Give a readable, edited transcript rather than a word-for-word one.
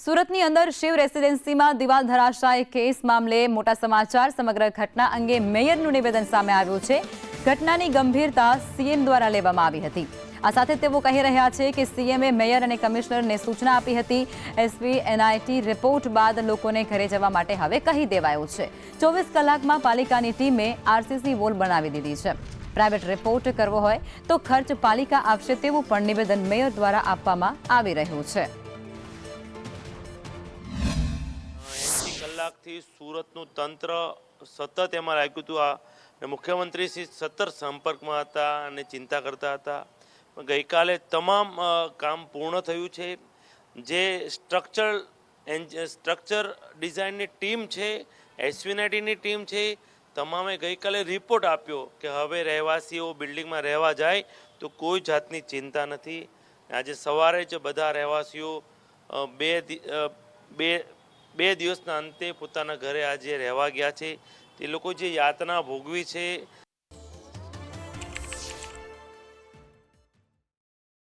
સુરતની અંદર શિવ રેસિડેન્સીમાં દિવાલ ધરાશાય કેસ મામલે મોટા સમાચાર। સમગ્ર ઘટના અંગે મેયરનું નિવેદન સામે આવ્યું છે। ઘટનાની ગંભીરતા સીએમ દ્વારા લેવામાં આવી હતી। આ સાથે તેઓ કહી રહ્યા છે કે સીએમએ મેયર અને કમિશનરને સૂચના આપી હતી। એસપી એનઆઈટી રિપોર્ટ બાદ લોકોને ઘરે જવા માટે હવે કહી દેવાયું છે। 24 કલાકમાં પાલિકાની ટીમે આરસીસી વોલ બનાવી દીધી છે। પ્રાઇવેટ રિપોર્ટ કરવો હોય તો ખર્ચ પાલિકા આપશે તેવું પણ નિવેદન મેયર દ્વારા આપવામાં આવી રહ્યું છે। કલાકથી સુરતનું તંત્ર સતત એમાં લાગ્યું હતું અને મુખ્યમંત્રી શ્રી સતત સંપર્કમાં હતા અને ચિંતા કરતા હતા। ગઈકાલે તમામ કામ પૂર્ણ થયું છે। જે સ્ટ્રક્ચર ડિઝાઇનની ટીમ છે, એસવીએનઆઈટીની ટીમ છે, તમામે ગઈકાલે રિપોર્ટ આપ્યો કે હવે રહેવાસીઓ બિલ્ડિંગમાં રહેવા જાય તો કોઈ જાતની ચિંતા નથી। આજે સવારે જ બધા રહેવાસીઓ બે દિવસના અંતે પોતાના ઘરે આજે રહેવા ગયા છે। તે લોકો જે યાતના ભોગવી છે